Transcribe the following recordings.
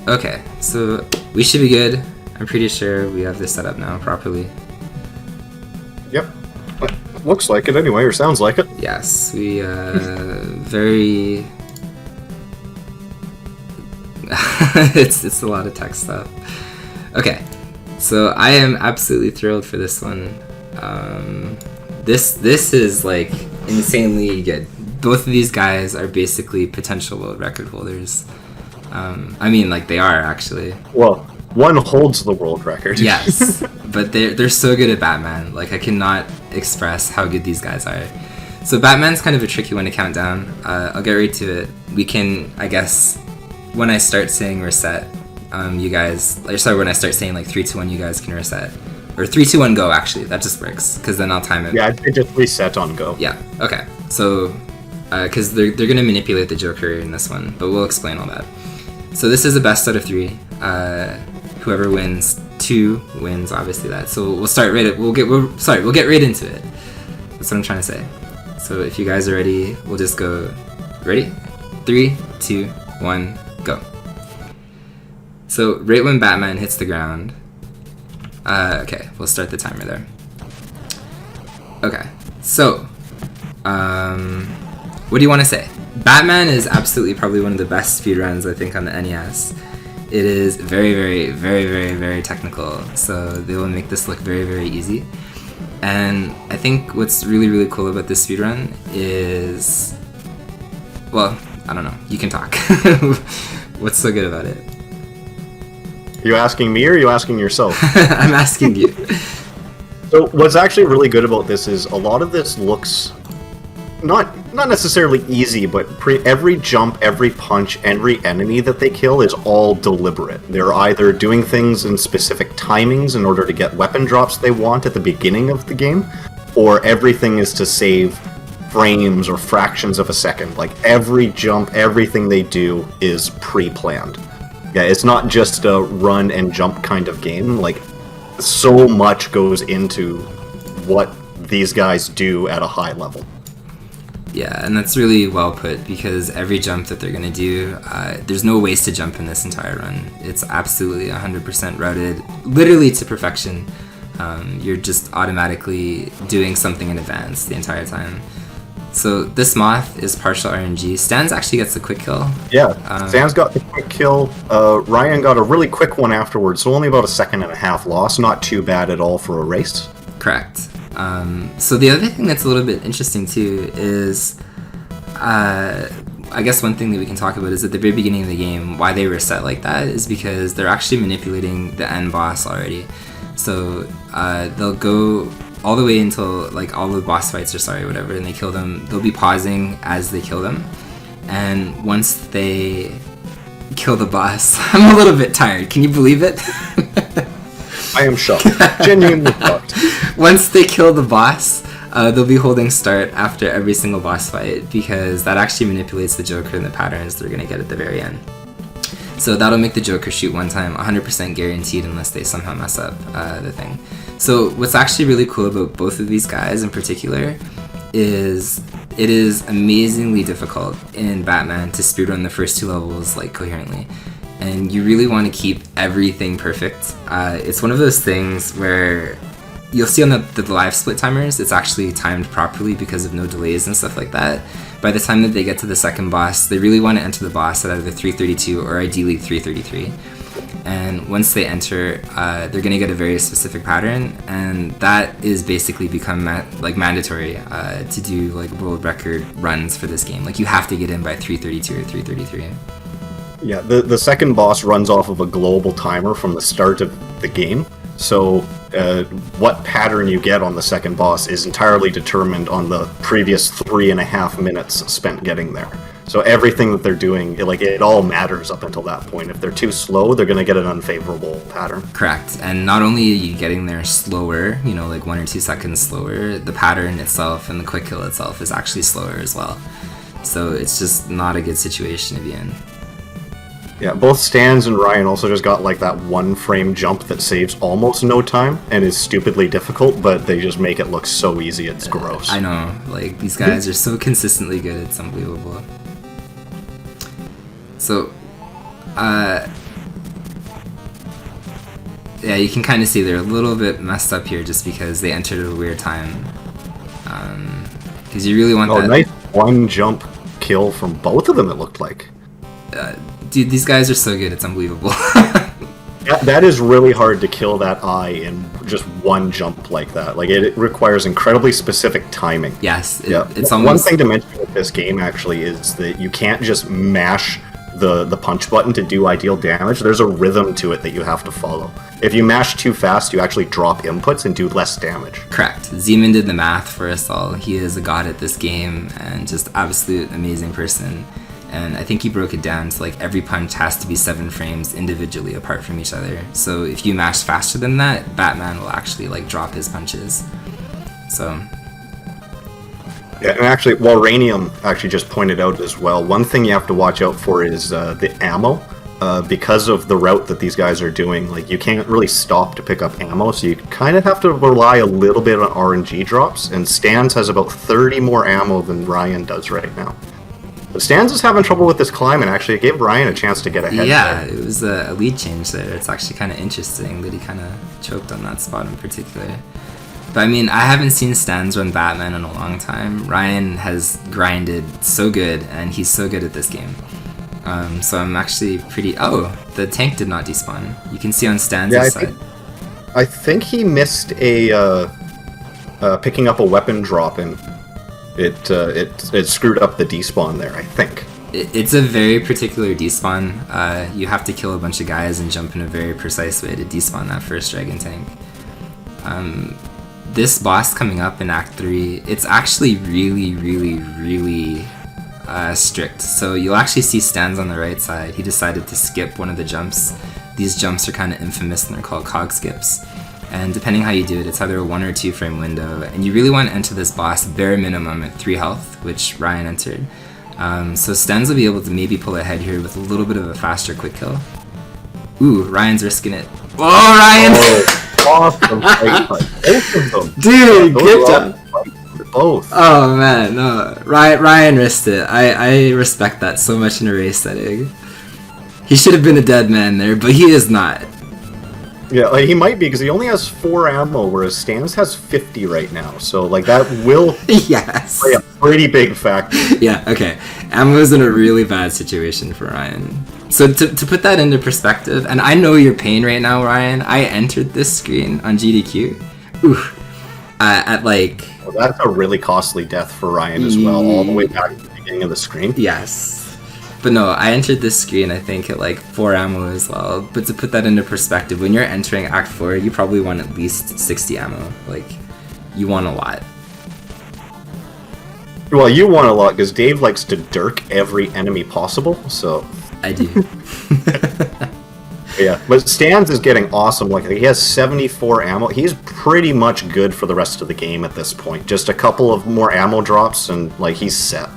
Okay, so we should be good. I'm pretty sure we have this set up now properly. Yep. Looks like it anyway, or sounds like it. Yes, we very it's a lot of tech stuff. Okay, so I am absolutely thrilled for this one. This is like insanely good. Both of these guys are basically potential world record holders. I mean, like, they are actually. Well, one holds the world record. Yes, but they're so good at Batman. Like, I cannot express how good these guys are. So Batman's kind of a tricky one to count down. I'll get right to it. We can, I guess, when I start saying reset, you guys, when I start saying like 3, 2, 1, you guys can reset. Or 3, 2, 1, go, actually. That just works, because then I'll time it. Yeah, it just reset on go. Yeah, okay. So, because they're going to manipulate the Joker in this one, but we'll explain all that. So this is a best out of 3. Whoever wins 2 wins, obviously that. So we'll start we'll get right into it. That's what I'm trying to say. So if you guys are ready, we'll just go. Ready? 3, 2, 1, go. So right when Batman hits the ground. Okay, we'll start the timer there. Okay, so what do you want to say? Batman is absolutely probably one of the best speedruns, I think, on the NES. It is very, very, very, very, very technical, so they will make this look very, very easy. And I think what's really, really cool about this speedrun is, well, I don't know, you can talk. What's so good about it? You asking me or are you asking yourself? I'm asking you. So what's actually really good about this is a lot of this looks not necessarily easy, but every jump, every punch, every enemy that they kill is all deliberate. They're either doing things in specific timings in order to get weapon drops they want at the beginning of the game, or everything is to save frames or fractions of a second. Like, every jump, everything they do is pre-planned. Yeah, it's not just a run and jump kind of game. Like, so much goes into what these guys do at a high level. Yeah, and that's really well put, because every jump that they're going to do, there's no wasted jump in this entire run. It's absolutely 100% routed, literally to perfection. You're just automatically doing something in advance the entire time. So this Moth is partial RNG. Stan's actually gets the quick kill. Yeah, Stan's got the quick kill. Ryan got a really quick one afterwards, so only about a 1.5 seconds loss. Not too bad at all for a race. Correct. So the other thing that's a little bit interesting too is, I guess one thing that we can talk about is at the very beginning of the game, why they were set like that is because they're actually manipulating the end boss already. So they'll go all the way until like all the boss fights or whatever, and they kill them. They'll be pausing as they kill them, and once they kill the boss, I'm a little bit tired. Can you believe it? I am shocked. Genuinely shocked. Once they kill the boss, they'll be holding start after every single boss fight, because that actually manipulates the Joker and the patterns they're going to get at the very end. So that'll make the Joker shoot one time, 100% guaranteed, unless they somehow mess up the thing. So what's actually really cool about both of these guys in particular is it is amazingly difficult in Batman to speedrun the first 2 levels like coherently. And you really want to keep everything perfect. It's one of those things where you'll see on the live split timers, it's actually timed properly because of no delays and stuff like that. By the time that they get to the second boss, they really want to enter the boss at either 332 or ideally 333. And once they enter, they're going to get a very specific pattern, and that is basically become mandatory to do like world record runs for this game. Like, you have to get in by 332 or 333. Yeah, the second boss runs off of a global timer from the start of the game, so what pattern you get on the second boss is entirely determined on the previous 3.5 minutes spent getting there. So everything that they're doing, it all matters up until that point. If they're too slow, they're going to get an unfavorable pattern. Correct. And not only are you getting there slower, like 1 or 2 seconds slower, the pattern itself and the quick kill itself is actually slower as well. So it's just not a good situation to be in. Yeah, both Stans and Ryan also just got that 1-frame jump that saves almost no time and is stupidly difficult, but they just make it look so easy, it's gross. I know, these guys are so consistently good, it's unbelievable. So, Yeah, you can kind of see they're a little bit messed up here just because they entered at a weird time. Because you really want that. Nice one jump kill from both of them, it looked like. Dude, these guys are so good, it's unbelievable. That is really hard to kill that eye in just one jump like that. Like, it requires incredibly specific timing. Yes, it's almost... One thing to mention with this game, actually, is that you can't just mash the punch button to do ideal damage. There's a rhythm to it that you have to follow. If you mash too fast, you actually drop inputs and do less damage. Correct. Zeman did the math for us all. He is a god at this game and just absolute amazing person. And I think he broke it down to like every punch has to be 7 frames individually apart from each other. So if you mash faster than that, Batman will actually like drop his punches. So... Yeah, and actually, Warranium actually just pointed out as well, one thing you have to watch out for is the ammo. Because of the route that these guys are doing, like, you can't really stop to pick up ammo, so you kind of have to rely a little bit on RNG drops, and Stans has about 30 more ammo than Ryan does right now. But Stans is having trouble with this climb, and actually it gave Ryan a chance to get ahead. Yeah, it was a lead change there. It's actually kind of interesting that he kind of choked on that spot in particular. But I mean, I haven't seen Stans run Batman in a long time. Ryan has grinded so good, and he's so good at this game. So I'm actually pretty... Oh, the tank did not despawn. You can see on Stans' side. I think he missed a picking up a weapon drop, and it screwed up the despawn there, I think. It's a very particular despawn. You have to kill a bunch of guys and jump in a very precise way to despawn that first dragon tank. This boss coming up in Act 3, it's actually really, really, really strict. So you'll actually see Stans on the right side. He decided to skip one of the jumps. These jumps are kind of infamous and they're called cog skips. And depending how you do it, it's either a 1 or 2 frame window. And you really want to enter this boss bare minimum at 3 health, which Ryan entered. So Stans will be able to maybe pull ahead here with a little bit of a faster quick kill. Ooh, Ryan's risking it. Oh, Ryan! Oh. Awesome fight. Both of them. Dude, good job. Both. Oh man, no. Ryan risked it. I respect that so much in a race setting. He should have been a dead man there, but he is not. Yeah, like he might be because he only has 4 ammo, whereas Stans has 50 right now. So like that will yes. play a pretty big factor. Yeah, okay. Ammo's in a really bad situation for Ryan. So to put that into perspective, and I know your pain right now, Ryan. I entered this screen on GDQ. Ooh. At like... Well, that's a really costly death for Ryan as well, all the way back to the beginning of the screen. Yes. But no, I entered this screen, I think, at like 4 ammo as well. But to put that into perspective, when you're entering Act 4, you probably want at least 60 ammo. Like, you want a lot. Well, you want a lot, because Dave likes to dirk every enemy possible, so... I do. Yeah, but Stans is getting awesome. Like, he has 74 ammo. He's pretty much good for the rest of the game at this point. Just a couple of more ammo drops, and, like, he's set.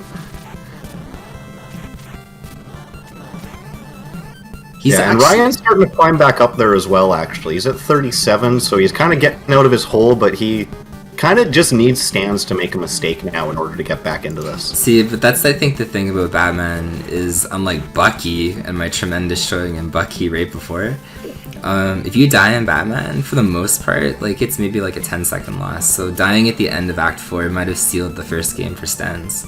And Ryan's starting to climb back up there as well, actually. He's at 37, so he's kind of getting out of his hole, but he kind of just needs Stans to make a mistake now in order to get back into this. See, but that's, I think, the thing about Batman is, unlike Bucky and my tremendous showing in Bucky right before, if you die in Batman, for the most part, like, it's maybe like a 10-second loss. So dying at the end of Act 4 might have sealed the first game for Stans.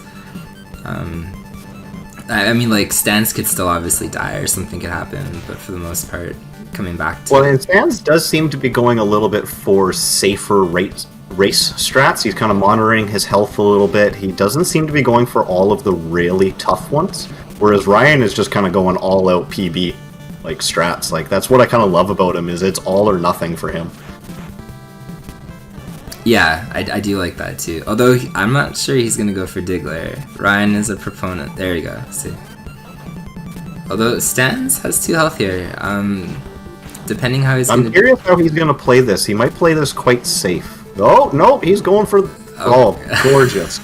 I mean, like, Stans could still obviously die or something could happen, but for the most part, coming back to... Well, and Stans does seem to be going a little bit for safer race strats. He's kind of monitoring his health a little bit. He doesn't seem to be going for all of the really tough ones, whereas Ryan is just kind of going all out PB, like, strats. Like, that's what I kind of love about him, is it's all or nothing for him. Yeah, I do like that too. Although I'm not sure he's gonna go for Diggler. Ryan is a proponent. There you go. See. Although Stans has 2 health here. Depending how he's. I'm curious how he's gonna play this. He might play this quite safe. Oh no, he's going for. Oh, gorgeous!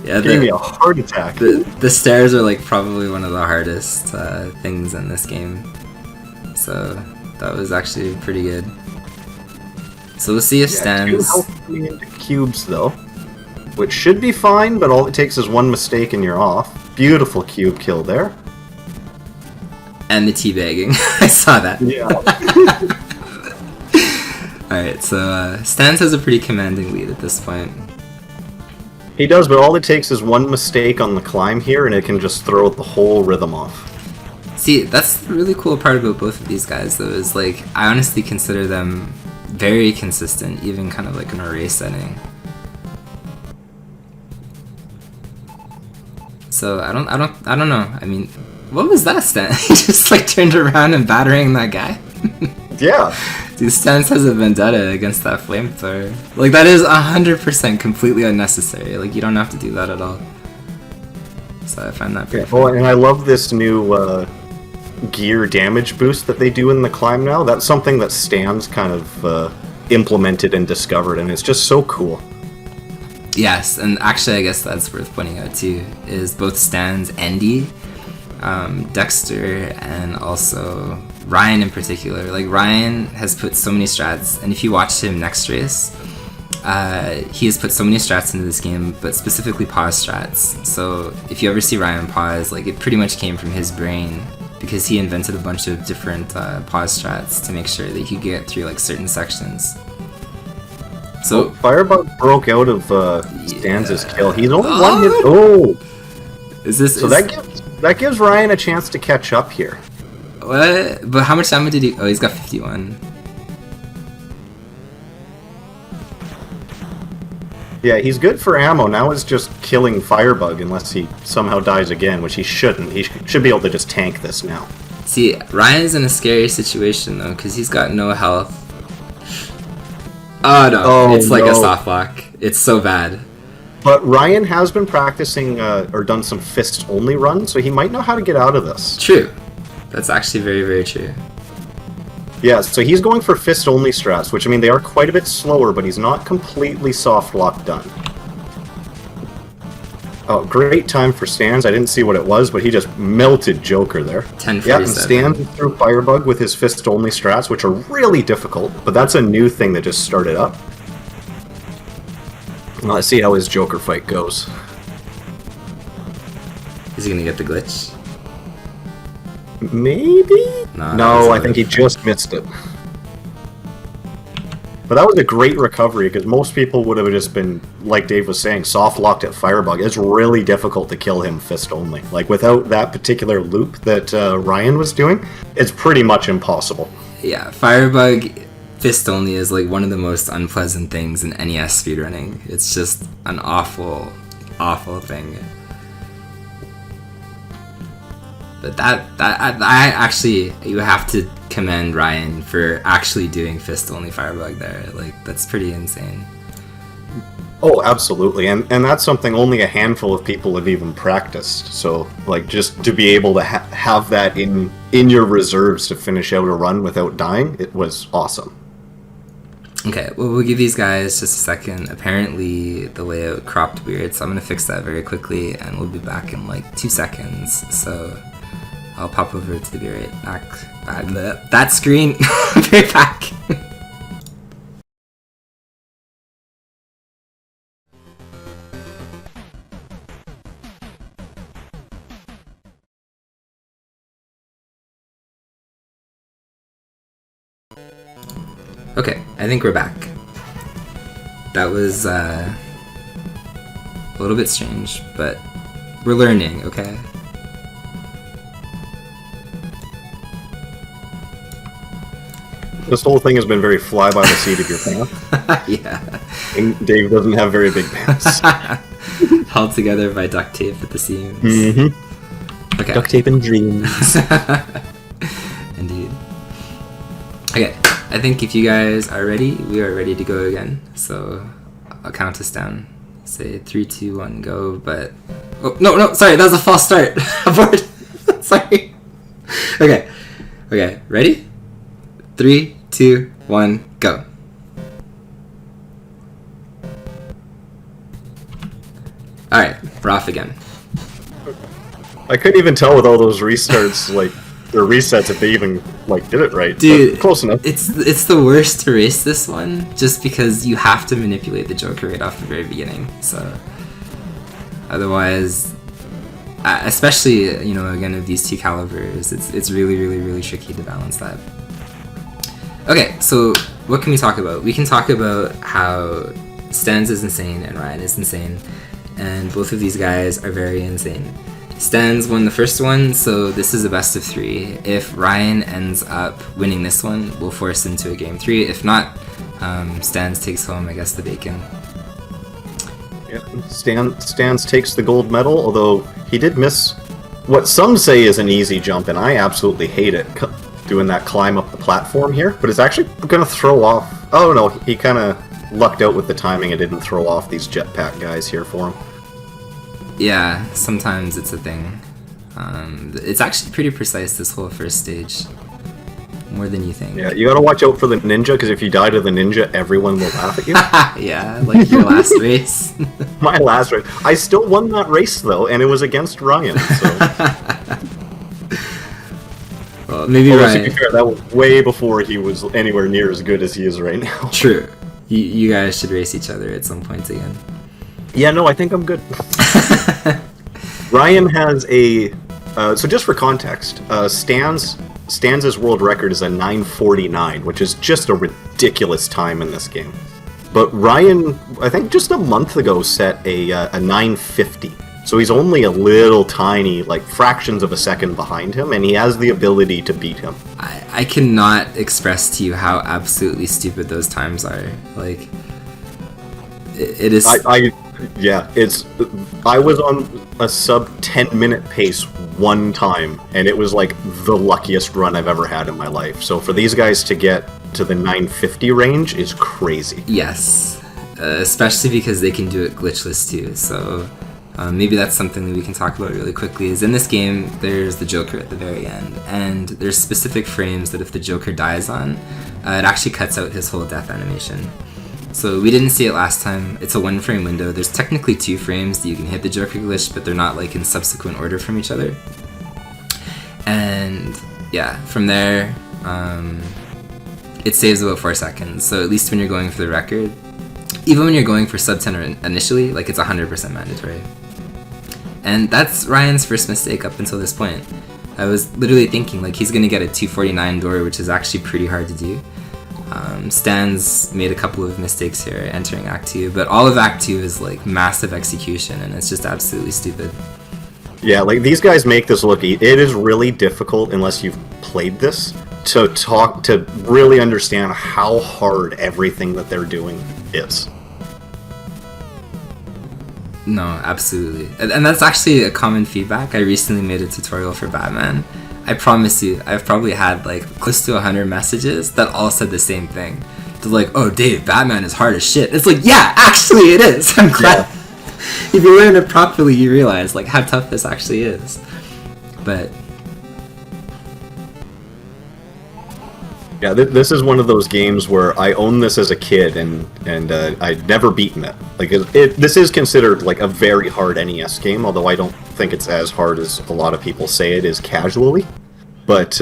Yeah, gave me a heart attack. The stairs are like probably one of the hardest things in this game. So that was actually pretty good. So we'll see if Stans... 2 health coming into cubes, though. Which should be fine, but all it takes is 1 mistake and you're off. Beautiful cube kill there. And the teabagging. I saw that. Yeah. Alright, so Stans has a pretty commanding lead at this point. He does, but all it takes is one mistake on the climb here, and it can just throw the whole rhythm off. See, that's the really cool part about both of these guys, though, is like I honestly consider them very consistent, even kind of like in a race setting. So I don't know. I mean, what was that Stan? He just like turned around and battering that guy. Yeah. Dude, Stans has a vendetta against that flamethrower. Like that is 100% completely unnecessary. Like you don't have to do that at all. So I find that pretty Oh, and I love this new gear damage boost that they do in the climb now. That's something that Stans kind of implemented and discovered, and it's just so cool. Yes, and actually I guess that's worth pointing out too, is both Stans, Andy, Dexter, and also Ryan in particular. Like Ryan has put so many strats, and if you watch him next race, he has put so many strats into this game, but specifically pause strats. So if you ever see Ryan pause, like it pretty much came from his brain, because he invented a bunch of different pause strats to make sure that he could get through like certain sections. So Firebug broke out of Stans' kill. He's only one hit. Oh, is this? So that gives Ryan a chance to catch up here. What? But how much damage did he? Oh, he's got 51. Yeah, he's good for ammo. Now it's just killing Firebug unless he somehow dies again, which he shouldn't. He should be able to just tank this now. See, Ryan's in a scary situation though, because he's got no health. Oh no, it's like a soft lock. It's so bad. But Ryan has been practicing or done some fist-only runs, so he might know how to get out of this. True. That's actually very, very true. Yeah, so he's going for fist-only strats, which I mean they are quite a bit slower, but he's not completely soft lock done. Oh, great time for Stans. I didn't see what it was, but he just melted Joker there. 1047. Yeah, and Stans through Firebug with his fist-only strats, which are really difficult, but that's a new thing that just started up. Let's see how his Joker fight goes. Is he gonna get the glitch? Maybe? No, I think he just missed it. But that was a great recovery, because most people would have just been, like Dave was saying, soft-locked at Firebug. It's really difficult to kill him fist-only. Like, without that particular loop that Ryan was doing, it's pretty much impossible. Yeah, Firebug fist-only is like one of the most unpleasant things in NES speedrunning. It's just an awful, awful thing. But I actually, you have to commend Ryan for actually doing fist-only Firebug there. Like, that's pretty insane. Oh, absolutely, and that's something only a handful of people have even practiced. So, like, just to be able to have that in your reserves to finish out a run without dying, it was awesome. Okay, well, we'll give these guys just a second. Apparently, the layout cropped weird, so I'm gonna fix that very quickly, and we'll be back in like 2 seconds. So I'll pop over to be right back. That screen. Be right back. Okay, I think we're back. That was a little bit strange, but we're learning, okay? This whole thing has been very fly by the seat of your pants. Yeah. And Dave doesn't have very big pants. Held together by duct tape at the seams. Mm-hmm. Okay. Duct tape and dreams. Indeed. Okay, I think if you guys are ready, we are ready to go again. So I'll count us down. Say 3, 2, 1, go. But oh no, sorry, that was a false start. Abort. Sorry. Okay, ready? 3, 2, 1, go. Alright, we're off again. I couldn't even tell with all those restarts, like, or resets, if they even, like, did it right. Dude, but close enough. It's the worst to race this one, just because you have to manipulate the Joker right off the very beginning, so... Otherwise... especially, you know, again, of these two calibers, it's really, really, really tricky to balance that. Okay, so what can we talk about? We can talk about how Stans is insane and Ryan is insane, and both of these guys are very insane. Stans won the first one, so this is a best of 3. If Ryan ends up winning this one, we'll force into a game 3. If not, Stans takes home, I guess, the bacon. Yeah, Stans takes the gold medal, although he did miss what some say is an easy jump, and I absolutely hate it, doing that climb up the platform here, but it's actually going to throw off... Oh no, he kind of lucked out with the timing and didn't throw off these jetpack guys here for him. Yeah, sometimes it's a thing. It's actually pretty precise, this whole first stage. More than you think. Yeah, you gotta watch out for the ninja, because if you die to the ninja, everyone will laugh at you. Yeah, like your last race. My last race. I still won that race, though, and it was against Ryan, so... Well, maybe Although, Ryan... to be fair, that was way before he was anywhere near as good as he is right now. True. You guys should race each other at some point again. Yeah, no, I think I'm good. Ryan has a... so just for context, Stans' world record is a 9:49, which is just a ridiculous time in this game. But Ryan, I think just a month ago, set a 9:50. So he's only a little tiny, like fractions of a second behind him, and he has the ability to beat him. I cannot express to you how absolutely stupid those times are. Like, it is... I was on a sub 10-minute pace one time, and it was like the luckiest run I've ever had in my life. So for these guys to get to the 950 range is crazy. Yes, especially because they can do it glitchless too. So maybe that's something that we can talk about really quickly. Is in this game, there's the Joker at the very end, and there's specific frames that if the Joker dies on, it actually cuts out his whole death animation. So we didn't see it last time. It's a 1-frame window. There's technically 2 frames that you can hit the Joker glitch, but they're not like in subsequent order from each other. And yeah, from there, it saves about 4 seconds. So at least when you're going for the record, even when you're going for sub 10 initially, like it's 100% mandatory. And that's Ryan's first mistake up until this point. I was literally thinking like he's gonna get a 249 door, which is actually pretty hard to do. Stans made a couple of mistakes here entering Act 2, but all of Act 2 is like massive execution, and it's just absolutely stupid. Yeah, like these guys make this look... It is really difficult, unless you've played this, to really understand how hard everything that they're doing is. No, absolutely. And that's actually a common feedback. I recently made a tutorial for Batman. I promise you, I've probably had like close to 100 messages that all said the same thing. They're like, oh Dave, Batman is hard as shit. It's like, yeah, actually it is. I'm glad. Yeah. If you learn it properly, you realize like how tough this actually is. But yeah, this is one of those games where I owned this as a kid, and I'd never beaten it. Like this is considered like a very hard NES game, although I don't think it's as hard as a lot of people say it is casually. But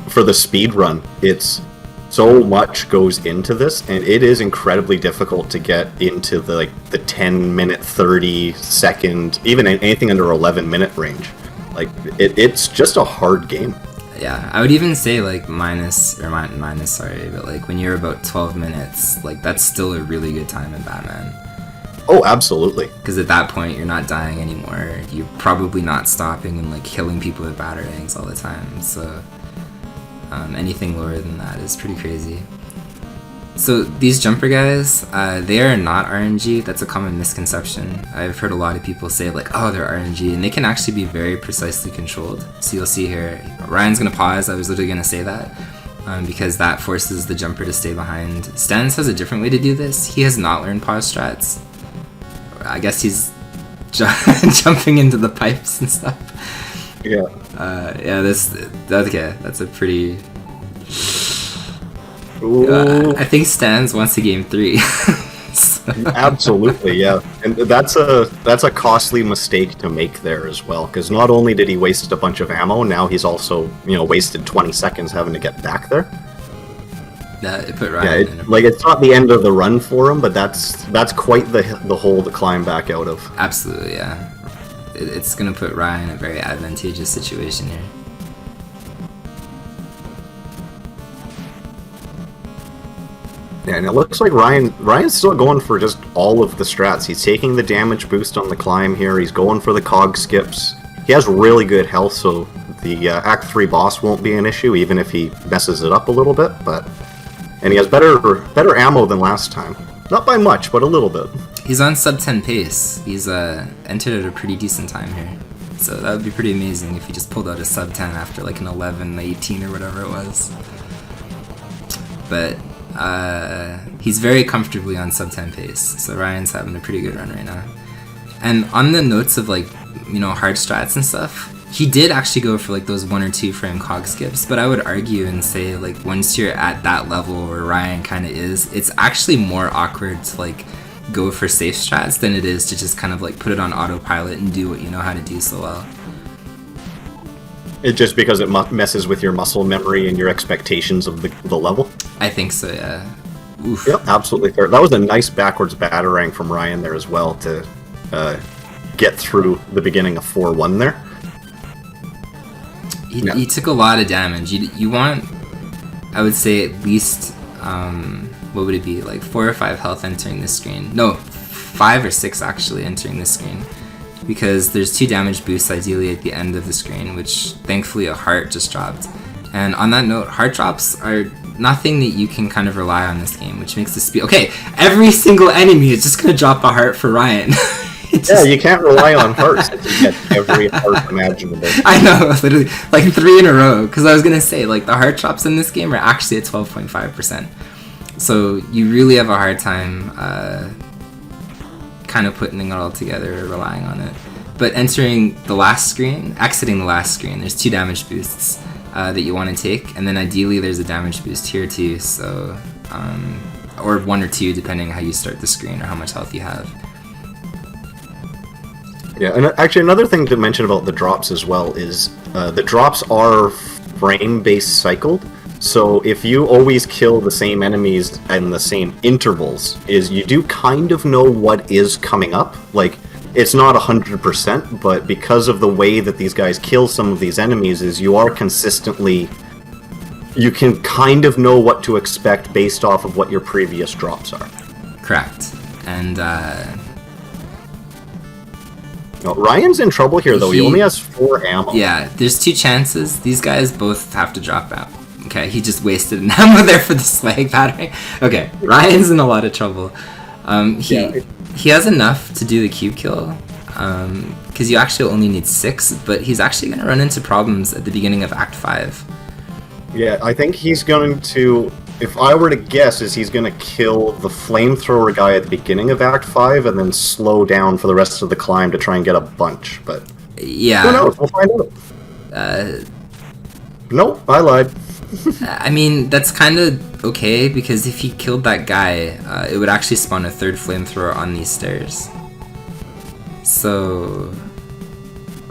for the speed run, it's so much goes into this, and it is incredibly difficult to get into the 10-minute, 30-second, even anything under 11-minute range. Like it's just a hard game. Yeah, I would even say like but like when you're about 12 minutes, like that's still a really good time in Batman. Oh, absolutely. Because at that point, you're not dying anymore. You're probably not stopping and like killing people with batarangs all the time. So anything lower than that is pretty crazy. So these jumper guys, they are not RNG. That's a common misconception. I've heard a lot of people say like, oh, they're RNG, and they can actually be very precisely controlled. So you'll see here, Ryan's gonna pause. I was literally gonna say that because that forces the jumper to stay behind. Stans has a different way to do this. He has not learned pause strats. I guess he's jumping into the pipes and stuff. Yeah. Yeah. That's a pretty. I think Stans wants to game 3. So. Absolutely, yeah, and that's a costly mistake to make there as well, because not only did he waste a bunch of ammo, now he's also wasted 20 seconds having to get back there. Yeah, it put Ryan in like it's not the end of the run for him, but that's quite the hole to climb back out of. Absolutely, yeah. It's gonna put Ryan in a very advantageous situation here. Yeah, and it looks like Ryan's still going for just all of the strats. He's taking the damage boost on the climb here. He's going for the cog skips. He has really good health, so the Act 3 boss won't be an issue, even if he messes it up a little bit. And he has better ammo than last time. Not by much, but a little bit. He's on sub 10 pace. He's entered at a pretty decent time here. So that would be pretty amazing if he just pulled out a sub 10 after like an 11, 18 or whatever it was. But he's very comfortably on sub 10 pace. So Ryan's having a pretty good run right now. And on the notes of like, you know, hard strats and stuff, he did actually go for like those 1 or 2 frame cog skips, but I would argue and say like once you're at that level where Ryan kind of is, it's actually more awkward to like go for safe strats than it is to just kind of like put it on autopilot and do what you know how to do so well. It's just because it messes with your muscle memory and your expectations of the level? I think so, yeah. Oof. Yep, absolutely fair. That was a nice backwards batarang from Ryan there as well to get through the beginning of 4-1 there. He took a lot of damage. You want, I would say, at least, what would it be, like 4 or 5 health entering this screen. No, 5 or 6 actually entering this screen. Because there's 2 damage boosts ideally at the end of the screen, which thankfully a heart just dropped. And on that note, heart drops are nothing that you can kind of rely on this game, which makes the speed... Okay, every single enemy is just going to drop a heart for Ryan. Yeah, you can't rely on hearts to get every heart imaginable. I know, literally, like 3 in a row. Because I was going to say, like, the heart drops in this game are actually at 12.5%. So you really have a hard time kind of putting it all together or relying on it. But exiting the last screen, there's 2 damage boosts that you want to take. And then ideally there's a damage boost here too. So, or 1 or 2 depending how you start the screen or how much health you have. Yeah, and actually another thing to mention about the drops as well is the drops are frame-based cycled. So if you always kill the same enemies in the same intervals, is you do kind of know what is coming up. Like, it's not 100%, but because of the way that these guys kill some of these enemies, is you are consistently... You can kind of know what to expect based off of what your previous drops are. Correct. And, No, Ryan's in trouble here, though. He only has 4 ammo. Yeah, there's 2 chances. These guys both have to drop out. Okay, he just wasted an ammo there for the slag battery. Okay, Ryan's in a lot of trouble. He has enough to do the cube kill, because you actually only need 6, but he's actually going to run into problems at the beginning of Act 5. Yeah, I think he's going to... If I were to guess, is he's going to kill the flamethrower guy at the beginning of Act 5 and then slow down for the rest of the climb to try and get a bunch, but... Yeah. Who knows? We'll find out. Nope, I lied. I mean, that's kind of okay, because if he killed that guy, it would actually spawn a 3rd flamethrower on these stairs. So...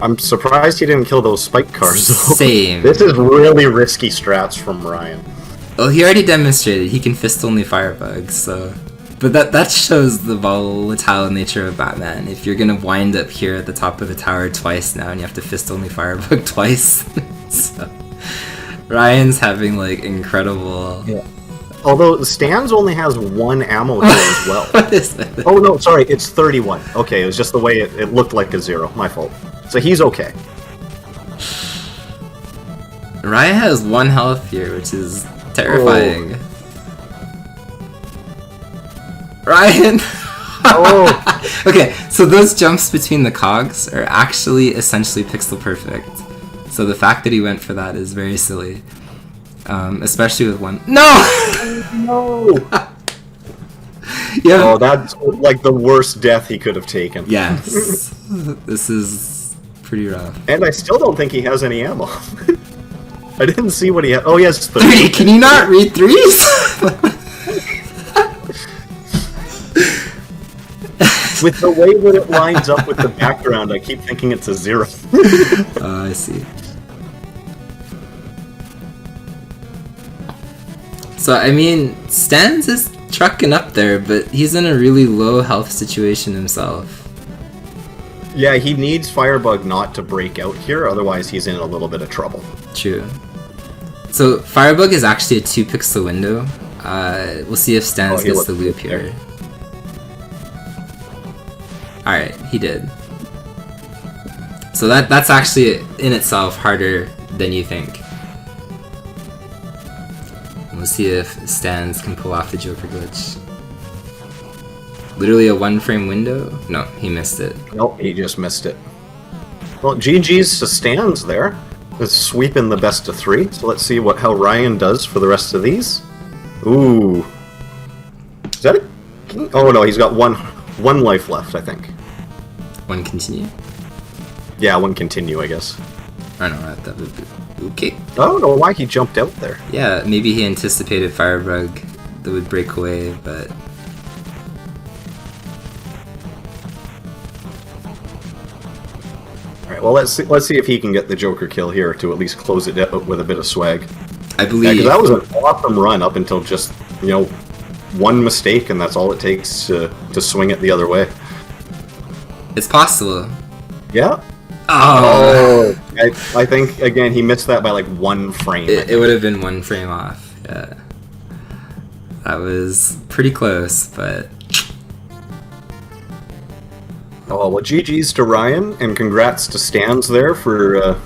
I'm surprised he didn't kill those spike cars, though. Same. This is really risky strats from Ryan. Well, he already demonstrated he can fist only firebugs, so... But that shows the volatile nature of Batman. If you're gonna wind up here at the top of the tower twice now, and you have to fist only firebug twice. So... Ryan's having, like, incredible... Yeah. Although, Stan's only has 1 ammo here as well. What is that? Oh, no, sorry, it's 31. Okay, it was just the way it looked like a 0. My fault. So he's okay. Ryan has 1 health here, which is terrifying. Oh. Ryan! Oh! Okay, so those jumps between the cogs are actually essentially pixel perfect. So the fact that he went for that is very silly. Especially with 1... No! No! Yeah. Oh, that's like the worst death he could have taken. Yes. This is pretty rough. And I still don't think he has any ammo. I didn't see what he had. Oh, he has 3. 3? Can you not read 3s? With the way that it lines up with the background, I keep thinking it's a 0. I see. So, I mean, Stans is trucking up there, but he's in a really low health situation himself. Yeah, he needs Firebug not to break out here, otherwise he's in a little bit of trouble. True. So, Firebug is actually a 2 pixel window. We'll see if Stans he gets the looked loop good there. here. Alright, he did. So that's actually in itself harder than you think. We'll see if Stans can pull off the Joker glitch. Literally a 1-frame window? No, he missed it. Nope, he just missed it. Well, GG's to Stans there. It's sweeping the best of 3. So let's see how Ryan does for the rest of these. Ooh. Is that a king? Oh no, he's got one life left, I think. One continue? Yeah, one continue, I guess. I don't know, that would be... Okay. I don't know why he jumped out there. Yeah, maybe he anticipated Firebug that would break away, but... Alright, well let's see if he can get the Joker kill here to at least close it out with a bit of swag. I Yeah, believe... because that was an awesome run up until just, one mistake, and that's all it takes to swing it the other way. It's possible. Yeah. Oh! I think, again, he missed that by like 1 frame. It would have been 1 frame off, yeah. That was pretty close, but... Oh, well, GG's to Ryan, and congrats to Stans there for...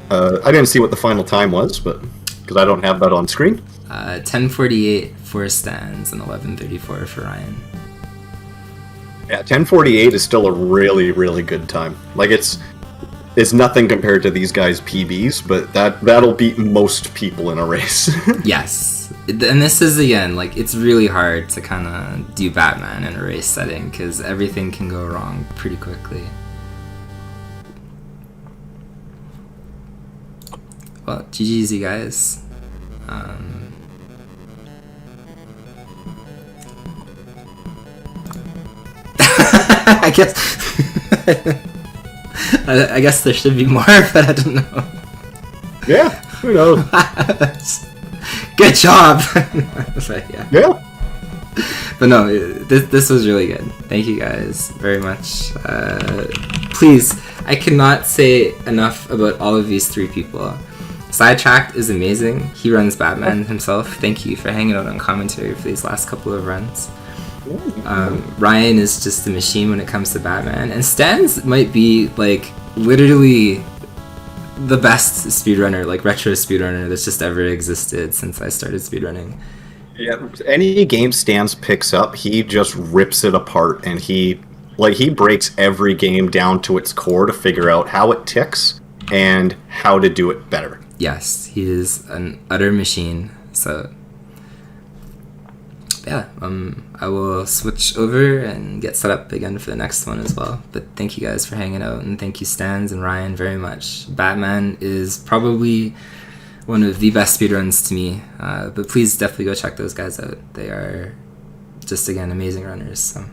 I didn't see what the final time was, but because I don't have that on screen. 10:48 for Stans and 11:34 for Ryan. Yeah, 10:48 is still a really, really good time. Like, it's nothing compared to these guys' PBs, but that'll beat most people in a race. Yes, and this is, again, like, it's really hard to kind of do Batman in a race setting, because everything can go wrong pretty quickly. Well, GG's, you guys. I guess there should be more, but I don't know. Yeah, who knows? Good job. But, yeah. Yeah. But no, this was really good. Thank you guys very much. Please, I cannot say enough about all of these 3 people. Sidetracked is amazing. He runs Batman himself. Thank you for hanging out on commentary for these last couple of runs. Ryan is just a machine when it comes to Batman, and Stans might be like literally the best speedrunner, like retro speedrunner that's just ever existed since I started speedrunning. Yeah, any game Stans picks up, he just rips it apart, and he breaks every game down to its core to figure out how it ticks and how to do it better. Yes, he is an utter machine. So yeah, I will switch over and get set up again for the next one as well. But thank you guys for hanging out, and thank you Stans and Ryan very much. Batman is probably one of the best speedruns to me, but please definitely go check those guys out. They are just, again, amazing runners. So.